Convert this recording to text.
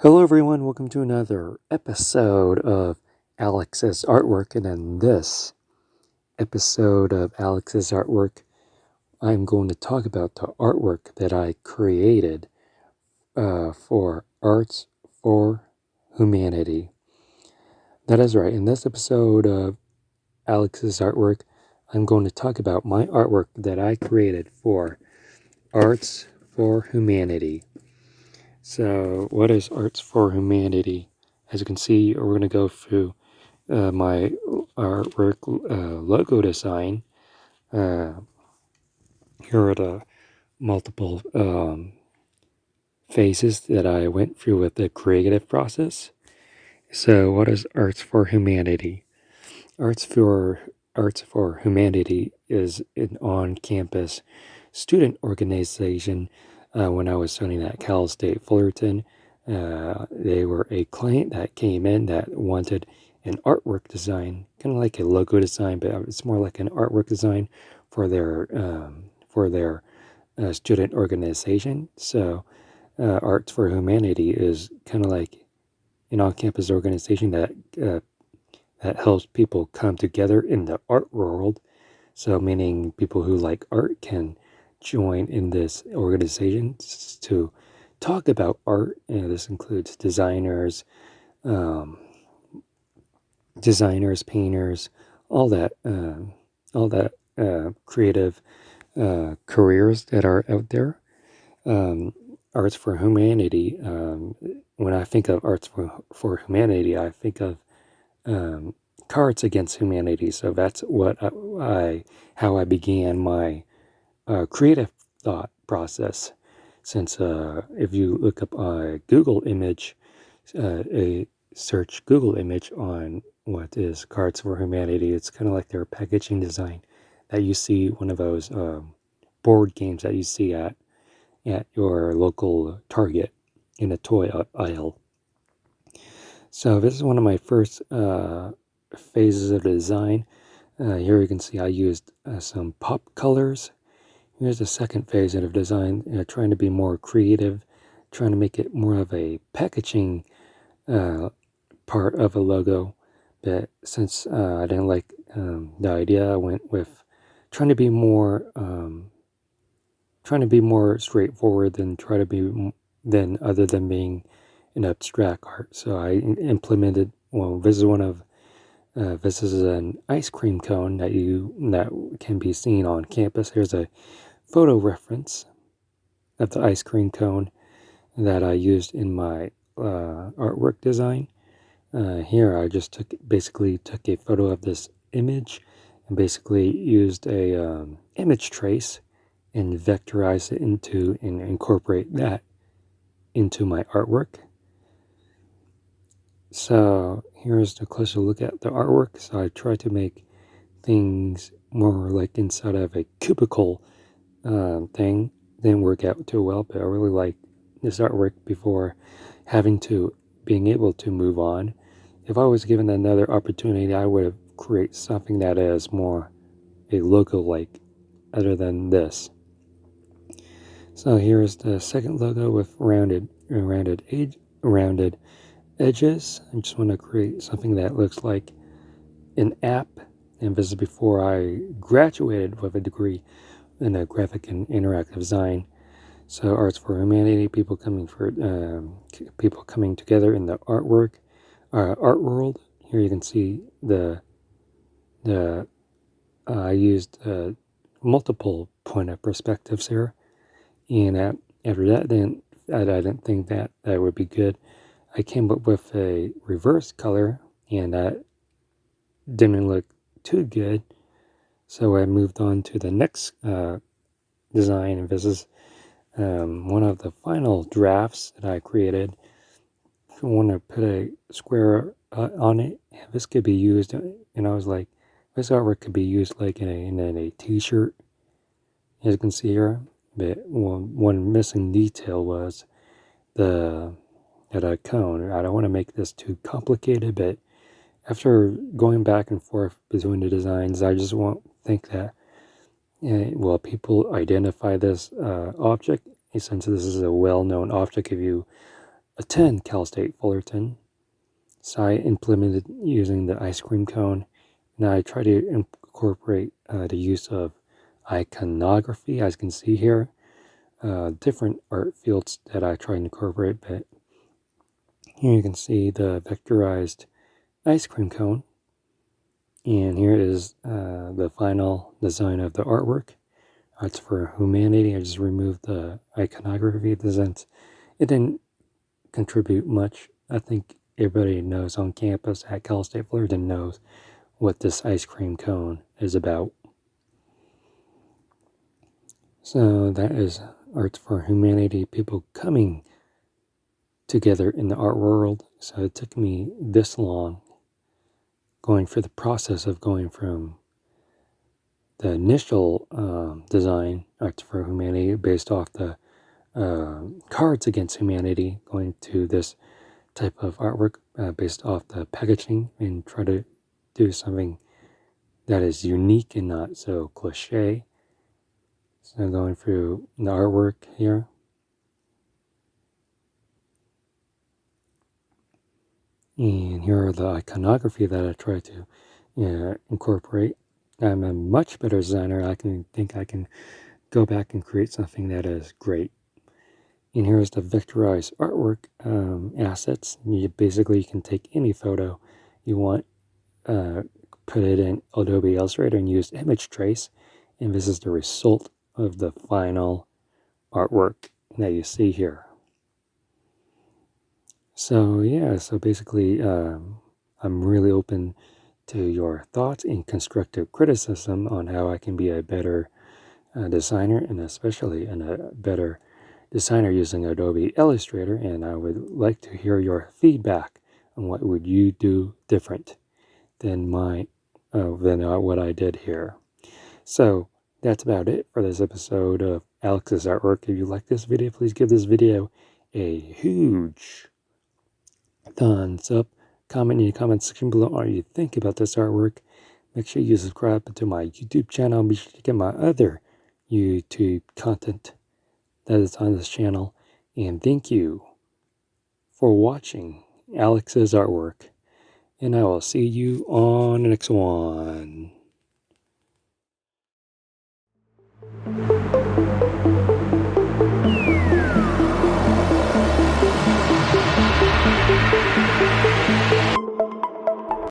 Hello everyone, welcome to another episode of Alex's Artwork. And in this episode of Alex's Artwork, I'm going to talk about the artwork that I created for Arts for Humanity. That is right, in this episode of Alex's Artwork, I'm going to talk about my artwork that I created for Arts for Humanity. So, what is Arts for Humanity? As you can see, we're going to go through my artwork logo design. Uh, Here are the multiple phases that I went through with the creative process. So, what is Arts for Humanity? Arts for Humanity is an on-campus student organization. When I was studying at Cal State Fullerton, they were a client that came in that wanted an artwork design, kind of like a logo design, but it's more like an artwork design for their student organization. So, Arts for Humanity is kind of like an on-campus organization that helps people come together in the art world. So, meaning people who like art can join in this organization to talk about art. And this includes um, painters, all that creative careers that are out there. Um, Arts for Humanity. When I think of Arts for Humanity, I think of Cards Against Humanity. So that's what how I began my creative thought process. Since if you look up a search Google image on what is Cards for Humanity, it's kind of like their packaging design that you see one of those board games that you see at your local Target in a toy aisle. So this is one of my first phases of the design. Here you can see I used some pop colors. Here's the second phase of the design, trying to be more creative, trying to make it more of a packaging part of a logo. But since I didn't like the idea, I went with trying to be more straightforward than other than being an abstract art. So I implemented. Well, this is an ice cream cone that can be seen on campus. Here's a photo reference of the ice cream cone that I used in my artwork design. Here I just basically took a photo of this image and basically used a image trace and vectorized it and incorporate that into my artwork. So here's a closer look at the artwork. So I tried to make things more like inside of a cubicle thing. Didn't work out too well, but I really like this artwork before being able to move on. If I was given another opportunity, I would have created something that is more a logo like other than this. So here's the second logo with rounded edges. I just want to create something that looks like an app. And this is before I graduated with a degree in a graphic and interactive design. So Arts for Humanity, people coming together in the art world. Here you can see the I used multiple point of perspectives here, and after that, I didn't think that would be good. I came up with a reverse color, and that didn't look too good. So I moved on to the next design, and this is one of the final drafts that I created. If you want to put a square on it, this could be used, and I was like, this artwork could be used like in a t-shirt, as you can see here. But one missing detail was the cone. I don't want to make this too complicated, but after going back and forth between the designs, I just won't think that people identify this object, since this is a well-known object. If you attend Cal State Fullerton. So I implemented using the ice cream cone. And I try to incorporate the use of iconography, as you can see here. Different art fields that I try to incorporate, but here you can see the vectorized ice cream cone. And here is the final design of the artwork. Arts for Humanity. I just removed the iconography. It didn't contribute much. I think everybody knows on campus at Cal State Fullerton knows what this ice cream cone is about. So that is Arts for Humanity, people coming together in the art world. So it took me this long going through the process of going from the initial design, Arts for Humanity, based off the Cards Against Humanity, going to this type of artwork based off the packaging and try to do something that is unique and not so cliche. So going through the artwork here. And here are the iconography that I try to incorporate. I'm a much better designer. I think I can go back and create something that is great. And here's the vectorized artwork assets. You can take any photo you want, put it in Adobe Illustrator and use image trace. And this is the result of the final artwork that you see here. So yeah, so basically I'm really open to your thoughts and constructive criticism on how I can be a better designer, and especially a better designer using Adobe Illustrator. And I would like to hear your feedback on what would you do different than what I did here. So that's about it for this episode of Alex's Artwork. If you like this video, please give this video a huge thumbs up. Comment in the comment section below what you think about this artwork. Make sure you subscribe to my YouTube channel. Be sure to get my other YouTube content that is on this channel. And thank you for watching Alex's Artwork. And I will see you on the next one.